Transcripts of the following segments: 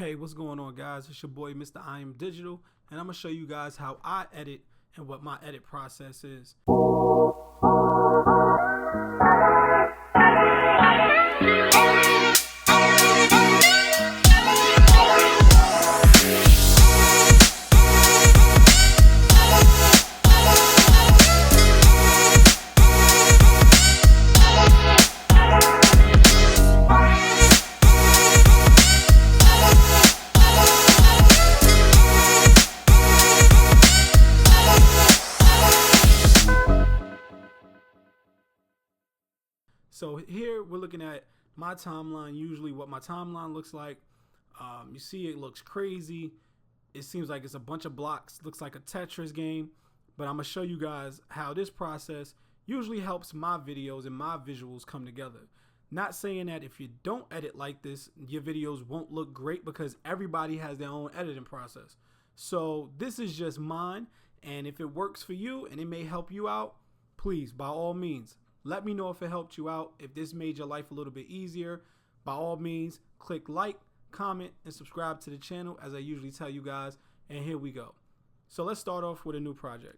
Hey, what's going on, guys? It's your boy Mr. Mriamdigital, and I'm gonna show you guys how I edit and what my edit process is. So here we're looking at my timeline, usually what my timeline looks like. You see it looks crazy. It seems like it's a bunch of blocks, looks like a Tetris game, but I'm gonna show you guys how this process usually helps my videos and my visuals come together. Not saying that if you don't edit like this, your videos won't look great, because everybody has their own editing process. So this is just mine, and if it works for you and it may help you out, please, by all means, let me know if it helped you out. If this made your life a little bit easier, by all means, click like, comment, and subscribe to the channel, as I usually tell you guys. And here we go. So let's start off with a new project.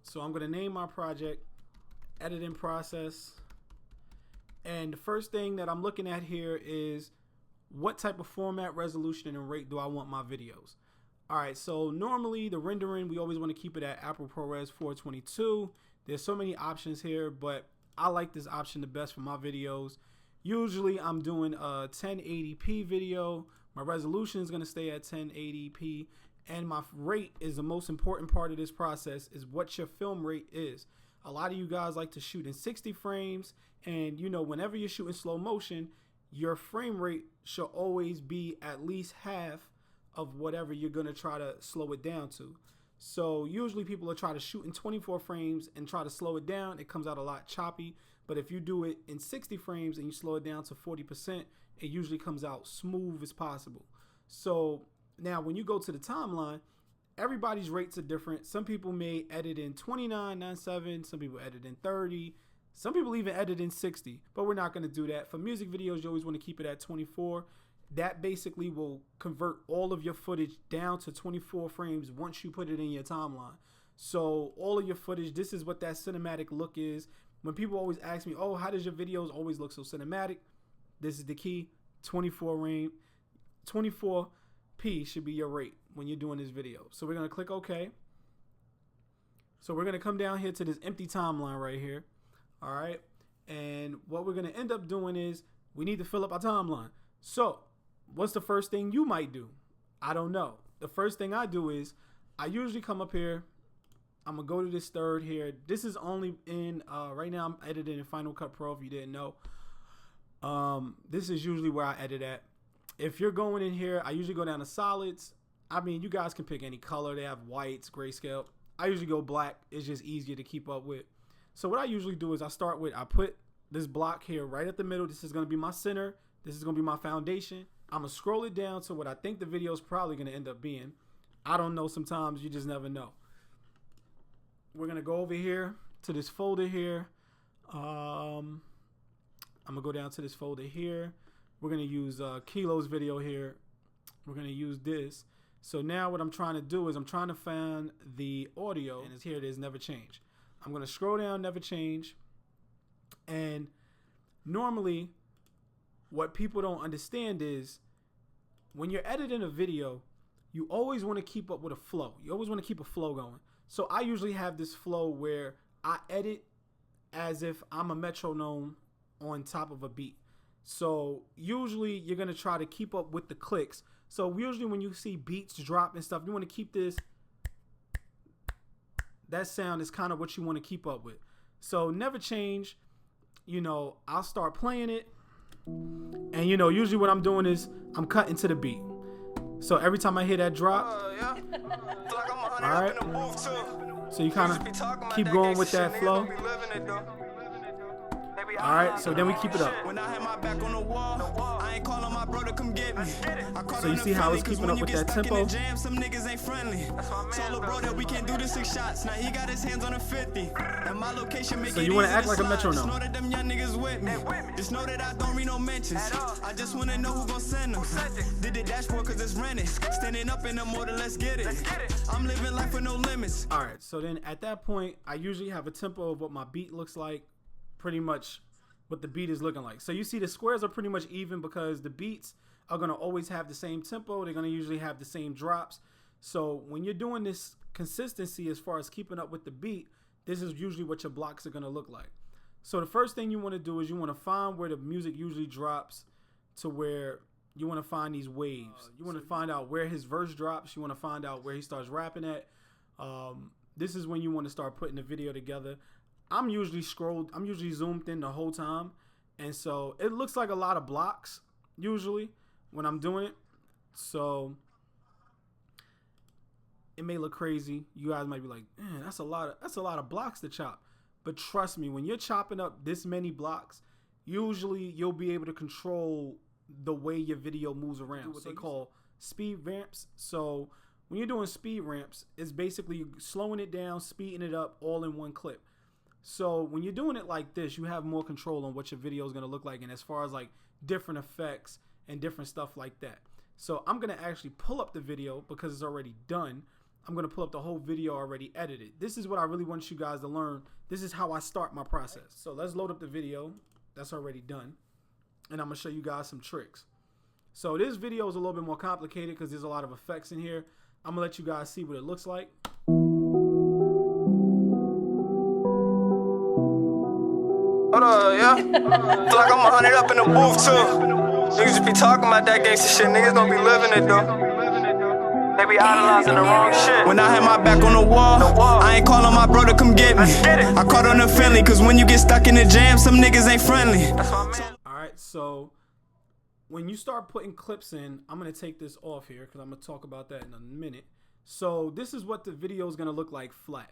So I'm going to name my project Editing Process. And the first thing that I'm looking at here is what type of format, resolution, and rate do I want my videos. All right, so normally the rendering, we always want to keep it at Apple ProRes 422. There's so many options here, but I like this option the best for my videos. Usually I'm doing a 1080p video. My resolution is going to stay at 1080p, and my rate is the most important part of this process, is what your film rate is. A lot of you guys like to shoot in 60 frames, and you know, whenever you're shooting slow motion, your frame rate should always be at least half of whatever you're going to try to slow it down to. So usually people will try to shoot in 24 frames and try to slow it down. It comes out a lot choppy. But if you do it in 60 frames and you slow it down to 40%, it usually comes out smooth as possible. So now when you go to the timeline, everybody's rates are different. Some people may edit in 29:97, some people edit in 30, some people even edit in 60, but we're not going to do that. For music videos, you always want to keep it at 24. That basically will convert all of your footage down to 24 frames once you put it in your timeline. So all of your footage, this is what that cinematic look is. When people always ask me, oh, how does your videos always look so cinematic? This is the key. 24p should be your rate when you're doing this video. So we're going to click OK. So we're going to come down here to this empty timeline right here. All right. And what we're going to end up doing is we need to fill up our timeline. So what's the first thing you might do? I don't know. The first thing I do is I usually come up here. I'm going to go to this third here. This is only in, right now I'm editing in Final Cut Pro, if you didn't know. This is usually where I edit at. If you're going in here, I usually go down to solids. I mean, you guys can pick any color. They have whites, grayscale. I usually go black. It's just easier to keep up with. So what I usually do is I put this block here right at the middle. This is going to be my center. This is going to be my foundation. I'm going to scroll it down to what I think the video is probably going to end up being. I don't know. Sometimes you just never know. We're going to go over here to this folder here. I'm going to go down to this folder here. We're going to use Kilo's video here. We're going to use this. So now what I'm trying to do is I'm trying to find the audio. And here it is, never change. I'm going to scroll down, never change. And normally, what people don't understand is when you're editing a video, you always want to keep up with a flow. You always want to keep a flow going. So I usually have this flow where I edit as if I'm a metronome on top of a beat. So usually you're going to try to keep up with the clicks. So usually when you see beats drop and stuff, you want to keep this. That sound is kind of what you want to keep up with. So never change. You know, I'll start playing it. And you know, usually what I'm doing is I'm cutting to the beat. So every time I hear that drop, all right, so you kind of keep going with that flow. All right, so then we keep it up. When I had my back on the wall, I ain't calling my brother, come get get me. So you see how it's keeping up with that tempo? Jam, some niggas ain't friendly. Told bro that we can't do the 6 shots. Now he got his hands on a 50. And my location make so you want to act like a metronome. Know that them young niggas with me. Just know that I don't read no mentions. I just want to know who gon' send them. Did the dashboard cause it's rented. Standing up in the mortar, let's get it. I'm living life with no limits. Alright, so then at that point, I usually have a tempo of what my beat looks like. Pretty much what the beat is looking like. So you see the squares are pretty much even because the beats are going to always have the same tempo. They're going to usually have the same drops. So when you're doing this consistency as far as keeping up with the beat, this is usually what your blocks are going to look like. So the first thing you want to do is you want to find where the music usually drops to where you want to find these waves. You want to find out where his verse drops. You want to find out where he starts rapping at. This is when you want to start putting the video together. I'm usually zoomed in the whole time. And so it looks like a lot of blocks usually when I'm doing it. So it may look crazy. You guys might be like, man, that's a lot of blocks to chop. But trust me, when you're chopping up this many blocks, usually you'll be able to control the way your video moves around. What they call speed ramps. So when you're doing speed ramps, it's basically slowing it down, speeding it up all in one clip. So when you're doing it like this, you have more control on what your video is going to look like. And as far as like different effects and different stuff like that. So I'm going to actually pull up the video because it's already done. I'm going to pull up the whole video already edited. This is what I really want you guys to learn. This is how I start my process. So let's load up the video that's already done. And I'm going to show you guys some tricks. So this video is a little bit more complicated because there's a lot of effects in here. I'm going to let you guys see what it looks like. Hold on, yeah. Feel like I'm 100 up in the booth too. Niggas just be talking about that gangsta shit. Niggas don't be living it though. They be idolizing the wrong shit. When I had my back on the wall, I ain't calling my bro to come get me. I called on the friendly, cause when you get stuck in the jam, some niggas ain't friendly. Alright, so when you start putting clips in, I'm gonna take this off here because I'm gonna talk about that in a minute. So this is what the video is gonna look like flat.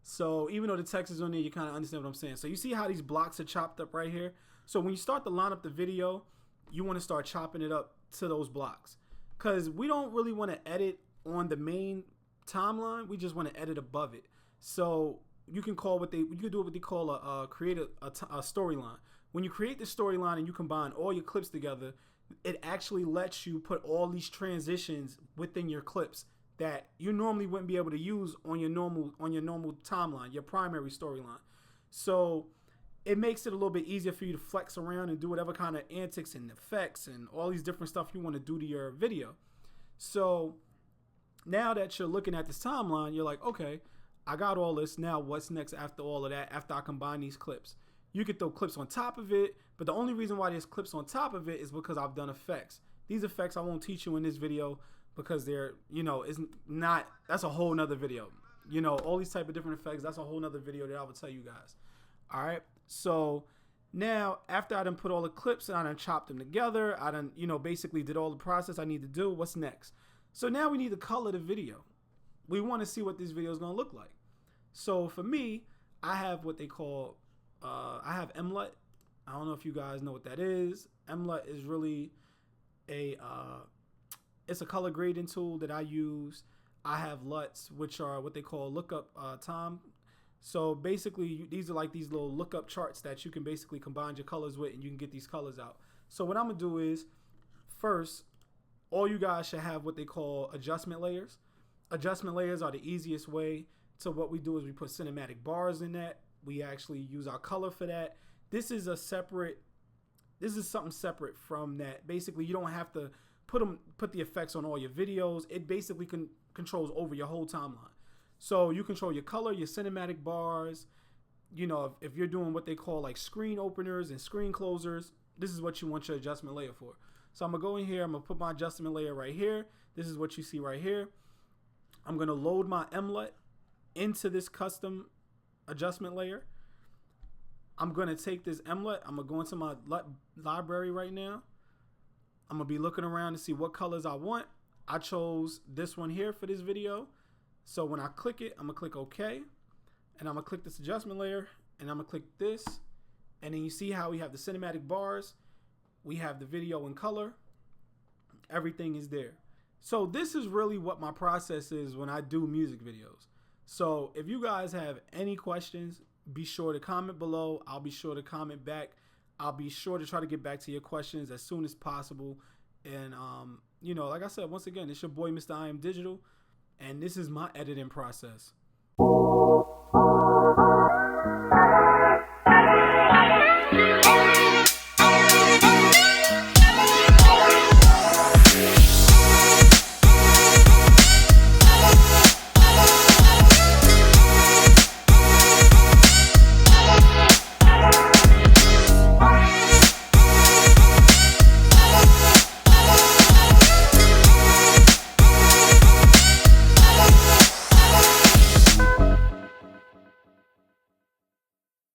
So even though the text is on there, you kind of understand what I'm saying. So you see how these blocks are chopped up right here? So when you start to line up the video, you want to start chopping it up to those blocks. Because we don't really want to edit on the main timeline. We just want to edit above it. So you can call you can do what they call create a storyline. When you create the storyline and you combine all your clips together, it actually lets you put all these transitions within your clips that you normally wouldn't be able to use on your normal timeline, your primary storyline. So it makes it a little bit easier for you to flex around and do whatever kind of antics and effects and all these different stuff you want to do to your video. So now that you're looking at this timeline, you're like, okay, I got all this. Now what's next after all of that, after I combine these clips? You could throw clips on top of it, but the only reason why there's clips on top of it is because I've done effects. These effects I won't teach you in this video, because they're, that's a whole nother video. All these type of different effects, that's a whole nother video that I will tell you guys. All right. So now after I done put all the clips and I done chopped them together, I done, basically did all the process I need to do. What's next? So now we need to color the video. We want to see what this video is going to look like. So for me, I have what they call, I have MLUT. I don't know if you guys know what that is. MLUT is really it's a color grading tool that I use. I have LUTs, which are what they call lookup time. So basically, these are like these little lookup charts that you can basically combine your colors with, and you can get these colors out. So what I'm gonna do is, first, all you guys should have what they call adjustment layers. Adjustment layers are the easiest way. So what we do is we put cinematic bars in that. We actually use our color for that. This is something separate from that. Basically, you don't have to put the effects on all your videos. It basically controls over your whole timeline. So you control your color, your cinematic bars. If you're doing what they call like screen openers and screen closers, this is what you want your adjustment layer for. So I'm gonna go in here, I'm gonna put my adjustment layer right here. This is what you see right here. I'm gonna load my MLUT into this custom adjustment layer. I'm gonna take this MLUT, I'm gonna go into my LUT library right now. I'm gonna be looking around to see what colors I want. I chose this one here for this video. So when I click it, I'm gonna click OK, and I'm gonna click this adjustment layer, and I'm gonna click this, and then you see how we have the cinematic bars, we have the video in color, everything is there. So this is really what my process is when I do music videos. So if you guys have any questions, be sure to comment below. I'll be sure to comment back. I'll be sure to try to get back to your questions as soon as possible. And, you know, like I said, once again, it's your boy, Mr. Mriamdigital, and this is my editing process.